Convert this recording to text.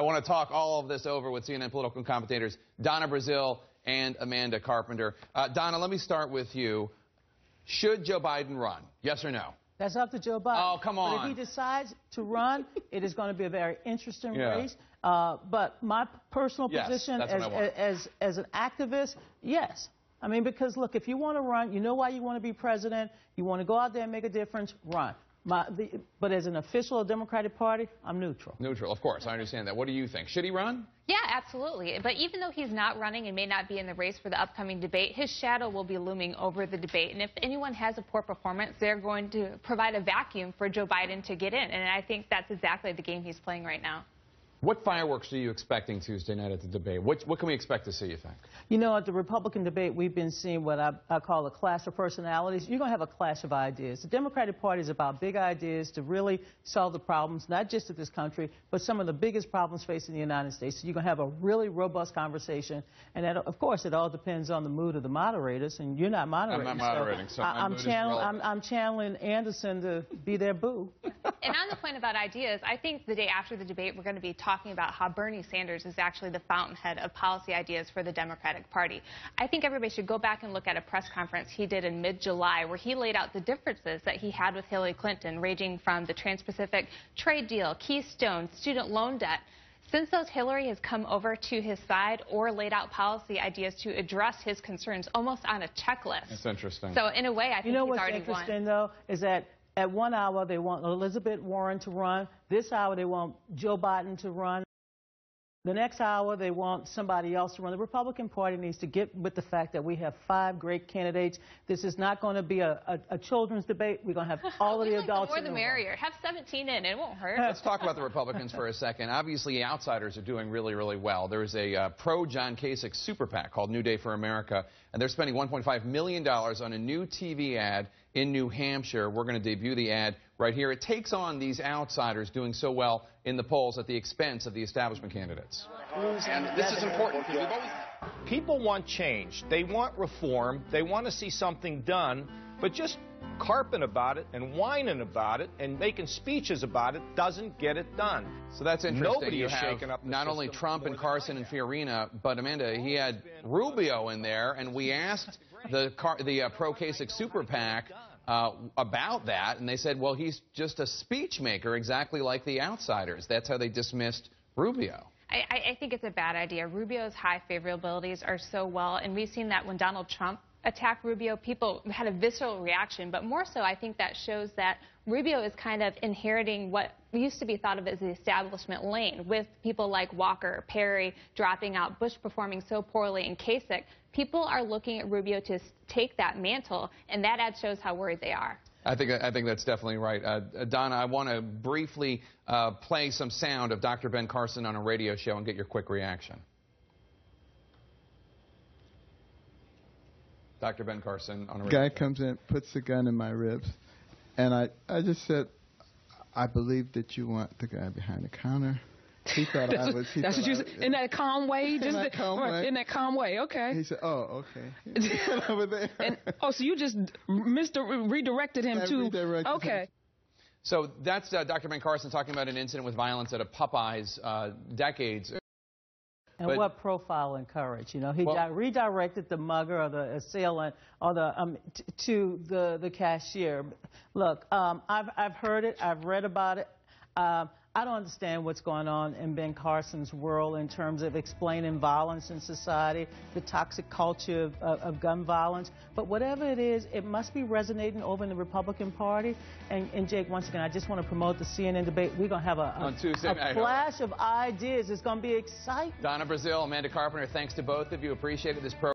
I want to talk all of this over with CNN political commentators Donna Brazile and Amanda Carpenter. Donna, let me start with you. Should Joe Biden run? Yes or no? That's up to Joe Biden. Oh, come on. But if he decides to run, it is going to be a very interesting race. But my personal position as an activist, yes. I mean, because, look, if you want to run, you know why you want to be president. You want to go out there and make a difference, run. But as an official of the Democratic Party, I'm neutral. Neutral, of course. I understand that. What do you think? Should he run? Yeah, absolutely. But even though he's not running and may not be in the race for the upcoming debate, his shadow will be looming over the debate. And if anyone has a poor performance, they're going to provide a vacuum for Joe Biden to get in. And I think that's exactly the game he's playing right now. What fireworks are you expecting Tuesday night at the debate? What can we expect to see, you think? You know, at the Republican debate, we've been seeing what I call a clash of personalities. You're going to have a clash of ideas. The Democratic Party is about big ideas to really solve the problems, not just of this country, but some of the biggest problems facing the United States. So you're going to have a really robust conversation. And, that, of course, it all depends on the mood of the moderators. And you're not moderating. I'm not moderating, so I'm channeling Anderson to be their boo. And on the point about ideas, I think the day after the debate, we're going to be talking about how Bernie Sanders is actually the fountainhead of policy ideas for the Democratic Party. I think everybody should go back and look at a press conference he did in mid-July where he laid out the differences that he had with Hillary Clinton, ranging from the Trans-Pacific trade deal, Keystone, student loan debt. Since those, Hillary has come over to his side or laid out policy ideas to address his concerns almost on a checklist. That's interesting. So in a way, I think he's already won. You know what's interesting, though, is that at 1 hour, they want Elizabeth Warren to run. This hour, they want Joe Biden to run. The next hour, they want somebody else to run. The Republican Party needs to get with the fact that we have 5 great candidates. This is not going to be a children's debate. We're going to have all of the adults. The more the merrier. Have 17 in. It won't hurt. Let's talk about the Republicans for a second. Obviously, outsiders are doing really, really well. There's a pro-John Kasich super PAC called New Day for America, and they're spending $1.5 million on a new TV ad in New Hampshire. We're going to debut the ad right here. It takes on these outsiders doing so well in the polls at the expense of the establishment candidates. And this is important because we've always... People want change. They want reform. They want to see something done, but just carping about it and whining about it and making speeches about it doesn't get it done. So that's interesting. Nobody is shaking up the not only Trump and Carson and Fiorina, but Amanda, he had Rubio in there, and we asked the pro-Kasich super PAC about that, and they said, well, he's just a speech maker, exactly like the outsiders. That's how they dismissed Rubio. I think it's a bad idea. Rubio's high favorabilities are so well, and we've seen that when Donald Trump attacked Rubio, people had a visceral reaction. But more so, I think that shows that Rubio is kind of inheriting what used to be thought of as the establishment lane, with people like Walker, Perry dropping out, Bush performing so poorly, and Kasich. People are looking at Rubio to take that mantle, and that ad shows how worried they are. I think that's definitely right. Donna, I want to briefly play some sound of Dr. Ben Carson on a radio show and get your quick reaction. Dr. Ben Carson on a radio show. Guy comes in, puts a gun in my ribs, and I just said, I believe that you want the guy behind the counter. He thought I was. That's what you said. In that calm way? In that calm way. In that calm way, okay. He said, oh, okay. Over there. So you just redirected him to... Okay. Him. So that's Dr. Ben Carson talking about an incident with violence at a Popeyes decades. And what profile and courage, you know? He redirected the mugger or the assailant or to the cashier. Look, I've heard it. I've read about it. I don't understand what's going on in Ben Carson's world in terms of explaining violence in society, the toxic culture of gun violence. But whatever it is, it must be resonating over in the Republican Party. And Jake, once again, I just want to promote the CNN debate. We're going to have a flash of ideas. It's going to be exciting. Donna Brazile, Amanda Carpenter, thanks to both of you. Appreciate it. This program